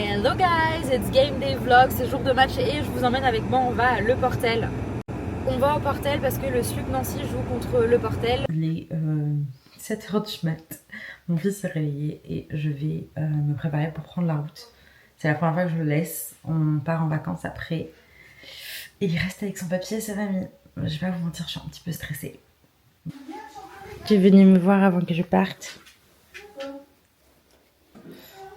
Hello guys, it's game day vlog, c'est jour de match et je vous emmène avec moi, on va à Le Portel. On va au Portel parce que le SUC Nancy joue contre Le Portel. Il est 7h du mat, mon fils s'est réveillé et je vais me préparer pour prendre la route. C'est la première fois que je le laisse, on part en vacances après et il reste avec son papier et sa famille. Je vais pas vous mentir, je suis un petit peu stressée. Tu es venu me voir avant que je parte?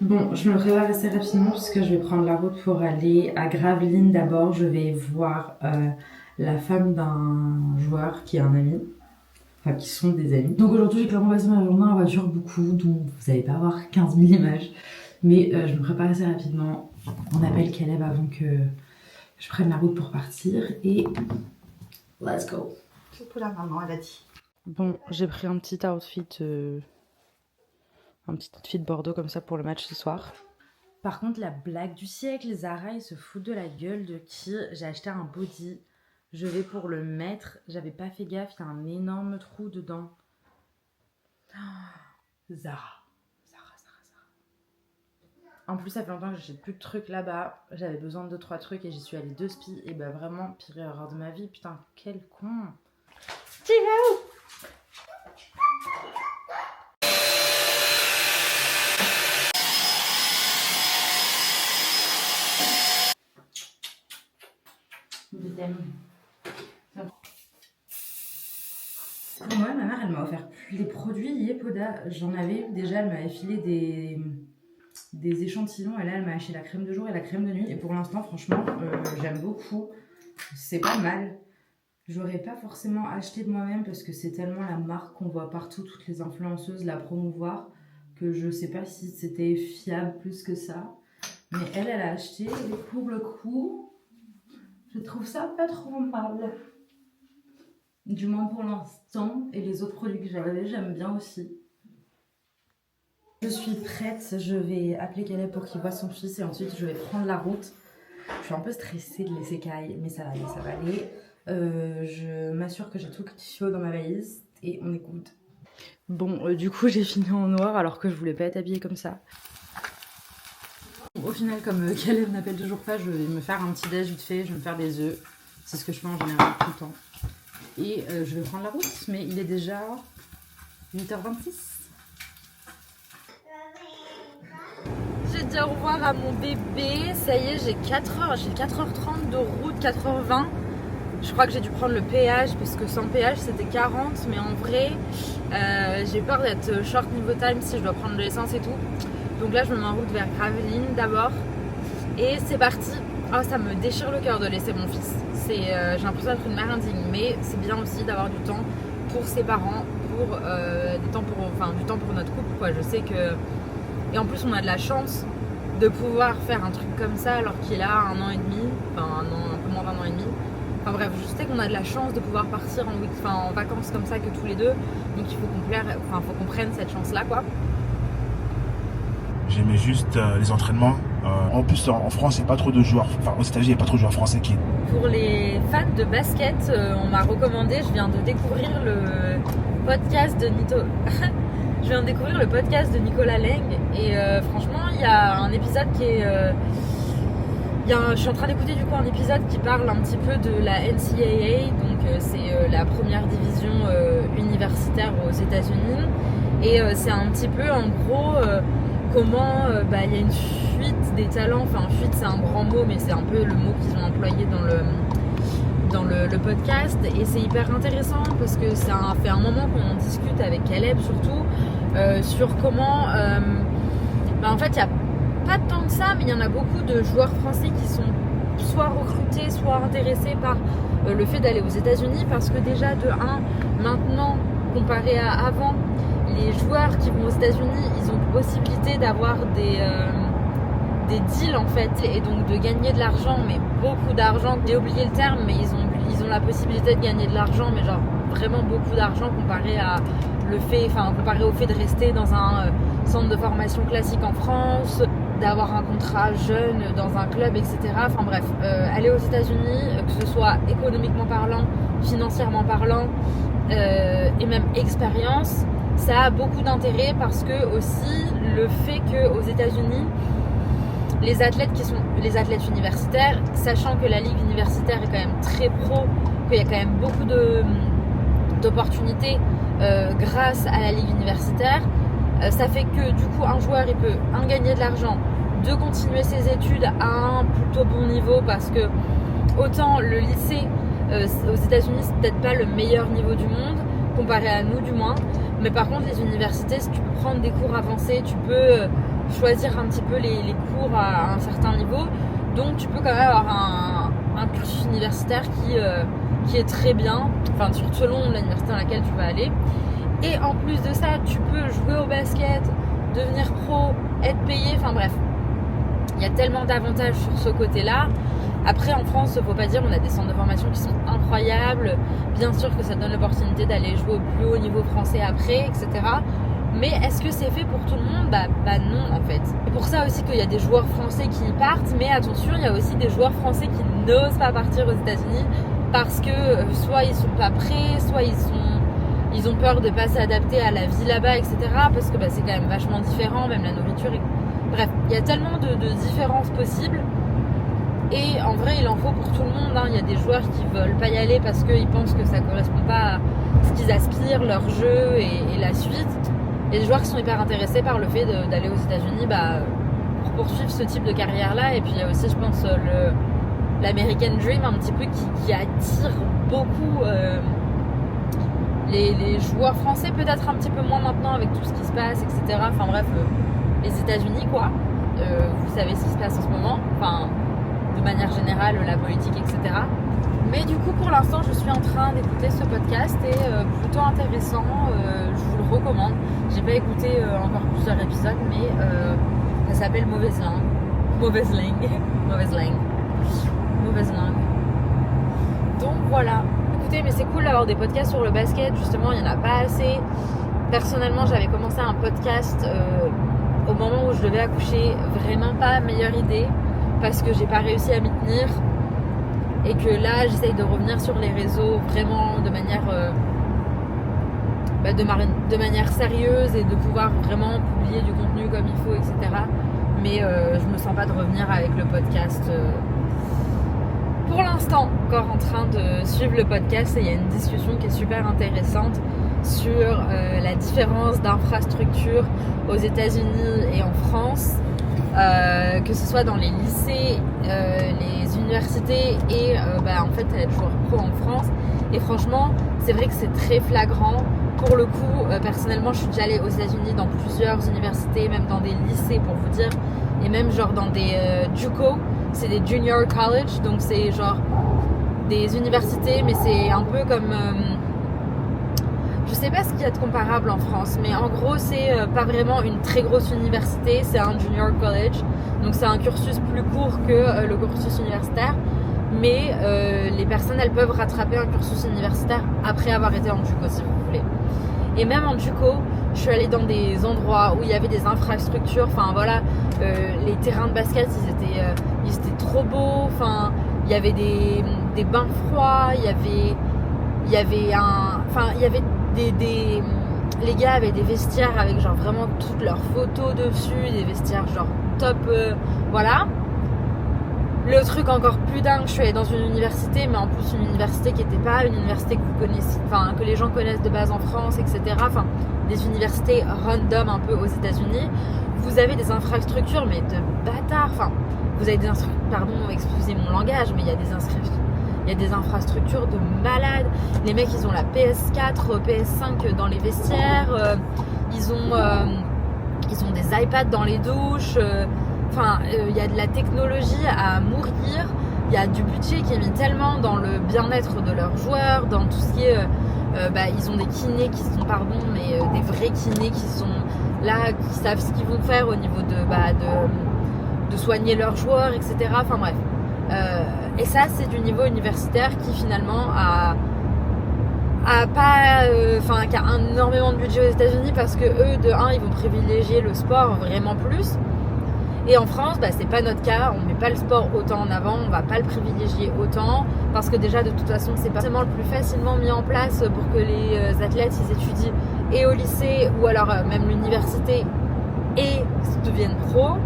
Bon, je me prépare assez rapidement puisque je vais prendre la route pour aller à Gravelines d'abord. Je vais voir la femme d'un joueur qui est un ami, enfin qui sont des amis. Donc aujourd'hui j'ai clairement passé ma journée en voiture beaucoup, donc vous n'allez pas avoir 15 000 images. Mais je me prépare assez rapidement. On appelle Caleb avant que je prenne la route pour partir et let's go. Surtout la maman, elle a dit. Bon, j'ai pris un petit outfit Bordeaux comme ça pour le match ce soir. Par contre, la blague du siècle, Zara, ils se foutent de la gueule de qui? J'ai acheté un body, je vais pour le mettre, j'avais pas fait gaffe, il y a un énorme trou dedans. Oh, Zara. En plus, ça fait longtemps que j'achète plus de trucs là-bas, j'avais besoin de 2-3 trucs et j'y suis allée 2 spies et bah vraiment, pire erreur de ma vie, putain, quel con. Tu vas où? Pour Noël, ma mère, elle m'a offert les produits Yepoda. J'en avais eu déjà, elle m'avait filé des échantillons et là, elle m'a acheté la crème de jour et la crème de nuit. Et pour l'instant, franchement, j'aime beaucoup. C'est pas mal. J'aurais pas forcément acheté de moi-même parce que c'est tellement la marque qu'on voit partout, toutes les influenceuses la promouvoir, que je sais pas si c'était fiable plus que ça. Mais elle a acheté et pour le coup, je trouve ça pas trop mal. Du moins pour l'instant, et les autres produits que j'avais, j'aime bien aussi. Je suis prête, je vais appeler Caleb pour qu'il voit son fils et ensuite je vais prendre la route. Je suis un peu stressée de laisser Kai, mais ça va aller, ça va aller. Je m'assure que j'ai tout qu'il faut dans ma valise et on écoute. Bon, du coup j'ai fini en noir alors que je voulais pas être habillée comme ça. Au final, comme Caleb n'appelle toujours pas, je vais me faire un petit déj vite fait, je vais me faire des œufs. C'est ce que je fais en général tout le temps. Et je vais prendre la route, mais il est déjà 8h26. J'ai dit au revoir à mon bébé, ça y est, j'ai 4h30 de route, 4h20. Je crois que j'ai dû prendre le péage, parce que sans péage c'était 40, mais en vrai, j'ai peur d'être short niveau time si je dois prendre de l'essence et tout. Donc là, je me mets en route vers Gravelines d'abord. Et c'est parti. Oh, ça me déchire le cœur de laisser mon fils. J'ai l'impression d'être une mère indigne, mais c'est bien aussi d'avoir du temps pour ses parents, du temps pour notre couple, quoi. Je sais que... Et en plus, on a de la chance de pouvoir faire un truc comme ça alors qu'il a 1 an et demi, enfin un peu moins d'1 an et demi. Enfin bref, je sais qu'on a de la chance de pouvoir partir en vacances comme ça que tous les deux. Donc il faut qu'on prenne cette chance-là, quoi. J'aimais juste les entraînements. En plus, en France, il n'y a pas trop de joueurs. Enfin, aux États-Unis, il n'y a pas trop de joueurs français qui. Pour les fans de basket, on m'a recommandé, je viens de découvrir le podcast de Nicolas Leng. Et franchement, il y a un épisode qui est. Je suis en train d'écouter du coup un épisode qui parle un petit peu de la NCAA, donc c'est la première division universitaire aux États-Unis. Et c'est un petit peu en gros. Comment il y a une fuite des talents, enfin fuite c'est un grand mot mais c'est un peu le mot qu'ils ont employé dans le podcast et c'est hyper intéressant parce que ça fait un moment qu'on discute avec Caleb surtout sur comment en fait il n'y a pas tant que ça mais il y en a beaucoup de joueurs français qui sont soit recrutés soit intéressés par le fait d'aller aux États-Unis parce que déjà de 1 maintenant comparé à avant les joueurs qui vont aux États-Unis, ils ont possibilité d'avoir des deals en fait et donc de gagner de l'argent, mais beaucoup d'argent. J'ai oublié le terme, mais ils ont la possibilité de gagner de l'argent, mais genre vraiment beaucoup d'argent comparé au fait de rester dans un centre de formation classique en France, d'avoir un contrat jeune dans un club, etc. Enfin bref, aller aux États-Unis, que ce soit économiquement parlant, financièrement parlant et même expérience. Ça a beaucoup d'intérêt parce que aussi le fait qu'aux États-Unis les athlètes qui sont les athlètes universitaires, sachant que la ligue universitaire est quand même très pro, qu'il y a quand même beaucoup d'opportunités grâce à la ligue universitaire, ça fait que du coup un joueur il peut gagner de l'argent, de continuer ses études à un plutôt bon niveau, parce que autant le lycée aux États-Unis c'est peut-être pas le meilleur niveau du monde comparé à nous du moins, mais par contre les universités, si tu peux prendre des cours avancés, tu peux choisir un petit peu les cours à un certain niveau, donc tu peux quand même avoir un cursus universitaire qui est très bien, enfin selon l'université dans laquelle tu vas aller. Et en plus de ça, tu peux jouer au basket, devenir pro, être payé, enfin bref. Il y a tellement d'avantages sur ce côté-là. Après, en France, faut pas dire, on a des centres de formation qui sont incroyables. Bien sûr que ça donne l'opportunité d'aller jouer au plus haut niveau français après, etc. Mais est-ce que c'est fait pour tout le monde ? Bah non, en fait. C'est pour ça aussi qu'il y a des joueurs français qui y partent. Mais attention, il y a aussi des joueurs français qui n'osent pas partir aux États-Unis parce que soit ils sont pas prêts, soit ils ont peur de pas s'adapter à la vie là-bas, etc. Parce que c'est quand même vachement différent, même la nourriture. Bref, il y a tellement de différences possibles. Et en vrai, il en faut pour tout le monde. Il y a des joueurs qui veulent pas y aller parce qu'ils pensent que ça correspond pas à ce qu'ils aspirent, leur jeu et la suite. Il y a des joueurs qui sont hyper intéressés par le fait d'aller aux États-Unis pour poursuivre ce type de carrière-là. Et puis il y a aussi, je pense, l'American Dream un petit peu qui attire beaucoup les joueurs français, peut-être un petit peu moins maintenant avec tout ce qui se passe, etc. Enfin bref, les États-Unis quoi. Vous savez ce qui se passe en ce moment. Enfin, de manière générale, la politique, etc. Mais du coup, pour l'instant, je suis en train d'écouter ce podcast et plutôt intéressant. Je vous le recommande. J'ai pas écouté encore plusieurs épisodes, mais ça s'appelle Mauvaise langue. Mauvaise langue. Donc voilà. Écoutez, mais c'est cool d'avoir des podcasts sur le basket. Justement, il y en a pas assez. Personnellement, j'avais commencé un podcast au moment où je devais accoucher. Vraiment pas meilleure idée, parce que j'ai pas réussi à m'y tenir et que là j'essaye de revenir sur les réseaux vraiment de manière sérieuse et de pouvoir vraiment publier du contenu comme il faut, etc. Mais je me sens pas de revenir avec le podcast pour l'instant. Encore en train de suivre le podcast et il y a une discussion qui est super intéressante sur la différence d'infrastructures aux États-Unis et en France. Que ce soit dans les lycées, les universités et en fait être joueur pro en France. Et franchement, c'est vrai que c'est très flagrant. Pour le coup, personnellement, je suis déjà allée aux États-Unis dans plusieurs universités, même dans des lycées pour vous dire, et même genre dans des JUCO, c'est des junior college, donc c'est genre des universités, mais c'est un peu comme je sais pas ce qu'il y a de comparable en France, mais en gros c'est pas vraiment une très grosse université, c'est un junior college, donc c'est un cursus plus court que le cursus universitaire, mais les personnes elles peuvent rattraper un cursus universitaire après avoir été en JUCO si vous voulez. Et même en JUCO, je suis allée dans des endroits où il y avait des infrastructures, enfin voilà, les terrains de basket ils étaient trop beaux, enfin il y avait des bains froids, il y avait les gars avaient des vestiaires avec genre vraiment toutes leurs photos dessus, des vestiaires genre top, voilà. Le truc encore plus dingue, je suis allée dans une université, mais en plus une université qui n'était pas une université que vous connaissez, enfin que les gens connaissent de base en France, etc. Enfin, des universités random un peu aux États-Unis. Vous avez des infrastructures, mais de bâtards. Enfin, vous avez pardon, excusez mon langage, mais il y a des infrastructures de malades. Les mecs, ils ont la PS4, PS5 dans les vestiaires. Ils ont des iPads dans les douches. Enfin, il y a de la technologie à mourir. Il y a du budget qui est mis tellement dans le bien-être de leurs joueurs, dans tout ce qui est... ils ont des kinés qui sont, des vrais kinés qui sont là, qui savent ce qu'ils vont faire au niveau de soigner leurs joueurs, etc. Enfin bref. Et ça, c'est du niveau universitaire qui finalement qui a énormément de budget aux États-Unis parce que eux, de 1, ils vont privilégier le sport vraiment plus. Et en France, c'est pas notre cas, on met pas le sport autant en avant, on va pas le privilégier autant parce que déjà de toute façon c'est pas forcément le plus facilement mis en place pour que les athlètes ils étudient et au lycée ou alors même l'université et deviennent pro.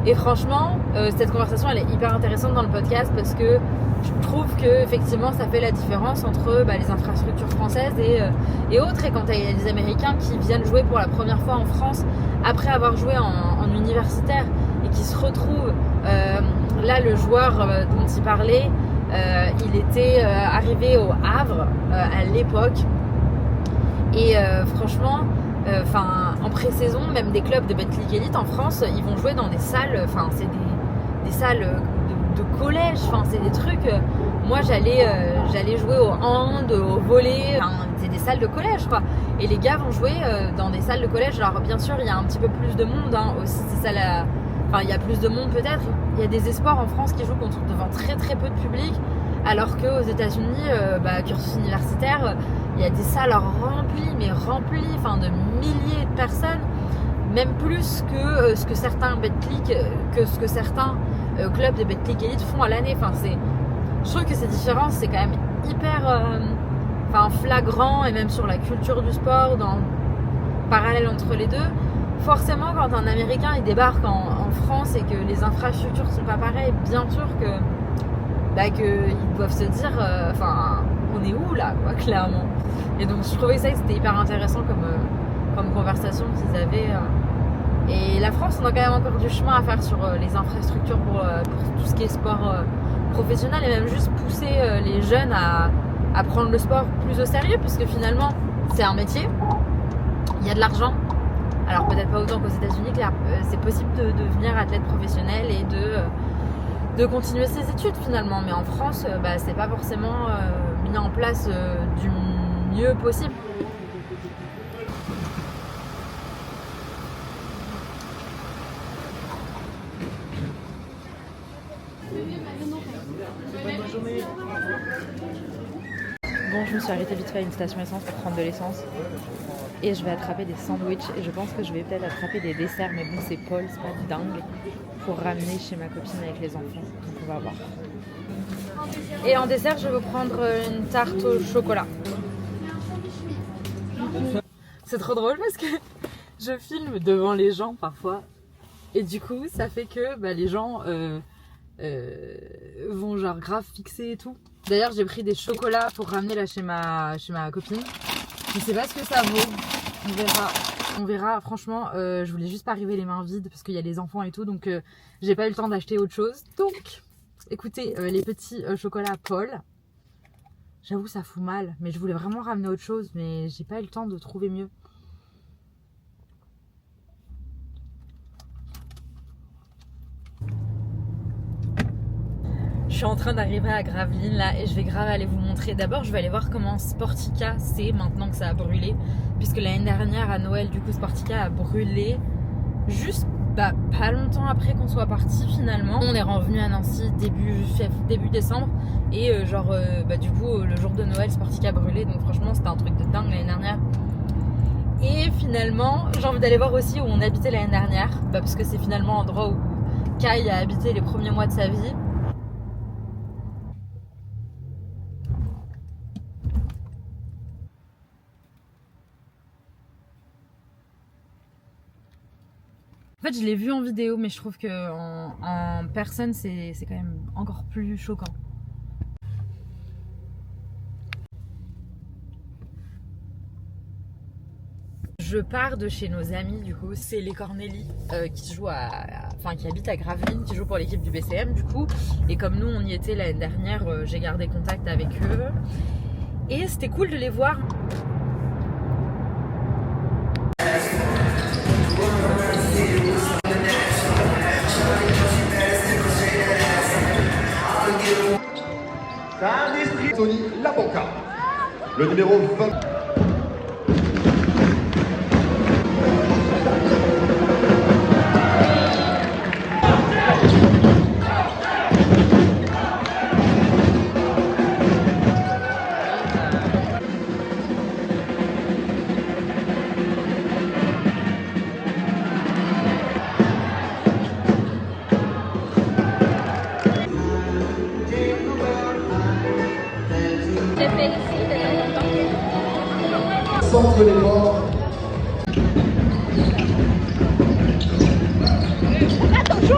Et franchement, cette conversation elle est hyper intéressante dans le podcast parce que je trouve que effectivement ça fait la différence entre les infrastructures françaises et autres. Et quand il y a des Américains qui viennent jouer pour la première fois en France après avoir joué en universitaire et qui se retrouvent, là le joueur dont il parlait, il était arrivé au Havre à l'époque et franchement en pré-saison, même des clubs de Betclic Elite en France, ils vont jouer dans des salles, c'est des salles de collège, c'est des trucs. Moi j'allais jouer au hand, au volley, c'est des salles de collège quoi. Et les gars vont jouer dans des salles de collège. Alors bien sûr il y a un petit peu plus de monde aussi, c'est ça il y a plus de monde peut-être. Il y a des espoirs en France qui jouent devant très très peu de public, alors qu'aux États-Unis, cursus universitaire, il y a des salles remplies, de milliers de personnes, même plus que ce que certains Betclic, clubs de Betclic Elite font à l'année. Je trouve que ces différences, c'est quand même hyper flagrant, et même sur la culture du sport, dans parallèle entre les deux. Forcément, quand un Américain il débarque en France et que les infrastructures sont pas pareilles, bien sûr qu'ils doivent se dire, on est où là, quoi, clairement. Et donc je trouvais que c'était hyper intéressant comme conversation qu'ils avaient. Et la France, on a quand même encore du chemin à faire sur les infrastructures pour tout ce qui est sport professionnel, et même juste pousser les jeunes à prendre le sport plus au sérieux, puisque finalement c'est un métier, il y a de l'argent. Alors peut-être pas autant qu'aux États-Unis, c'est possible de devenir athlète professionnel et de continuer ses études finalement. Mais en France, c'est pas forcément mis en place du mieux possible. Bon, je me suis arrêtée vite fait à une station essence pour prendre de l'essence. Et je vais attraper des sandwichs. Et je pense que je vais peut-être attraper des desserts. Mais bon, c'est Paul, c'est pas dingue. Pour ramener chez ma copine avec les enfants. Donc on va voir. Et en dessert, je vais vous prendre une tarte au chocolat. C'est trop drôle parce que je filme devant les gens parfois. Et du coup, ça fait que les gens vont genre grave fixer et tout. D'ailleurs, j'ai pris des chocolats pour ramener là chez ma copine. Je sais pas ce que ça vaut. On verra. Franchement, je voulais juste pas arriver les mains vides parce qu'il y a les enfants et tout. Donc, j'ai pas eu le temps d'acheter autre chose. Donc, écoutez, les petits chocolats Paul. J'avoue, ça fout mal. Mais je voulais vraiment ramener autre chose. Mais j'ai pas eu le temps de trouver mieux. Je suis en train d'arriver à Gravelines là et je vais grave aller vous montrer. D'abord je vais aller voir comment Sportica c'est maintenant que ça a brûlé, puisque l'année dernière à Noël du coup Sportica a brûlé juste pas longtemps après qu'on soit parti finalement. On est revenu à Nancy début décembre et du coup le jour de Noël Sportica a brûlé, donc franchement c'était un truc de dingue l'année dernière. Et finalement j'ai envie d'aller voir aussi où on habitait l'année dernière, parce que c'est finalement l'endroit où Kai a habité les premiers mois de sa vie. En fait, je l'ai vu en vidéo, mais je trouve qu'en personne, c'est quand même encore plus choquant. Je pars de chez nos amis, du coup, c'est les Cornélis qui habitent à Gravelines, qui jouent pour l'équipe du BCM, du coup. Et comme nous, on y était l'année dernière, j'ai gardé contact avec eux. Et c'était cool de les voir. T'as un esprit, Tony Labonca. Le numéro 20. Centre des morts. Attention,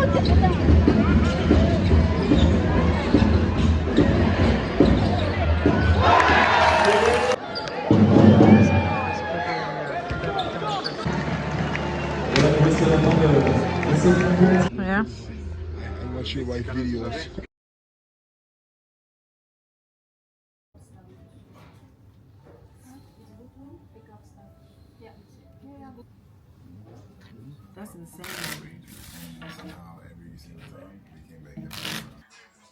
Yeah. I watch your wife videos. That's insane.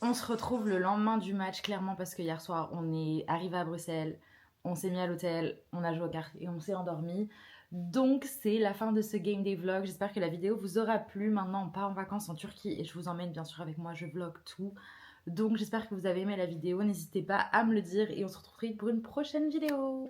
On se retrouve le lendemain du match, clairement, parce que hier soir, on est arrivé à Bruxelles, on s'est mis à l'hôtel, on a joué aux cartes et on s'est endormi. Donc, c'est la fin de ce Game Day vlog. J'espère que la vidéo vous aura plu. Maintenant, on part en vacances en Turquie et je vous emmène bien sûr avec moi, je vlog tout. Donc, j'espère que vous avez aimé la vidéo. N'hésitez pas à me le dire et on se retrouve très vite pour une prochaine vidéo.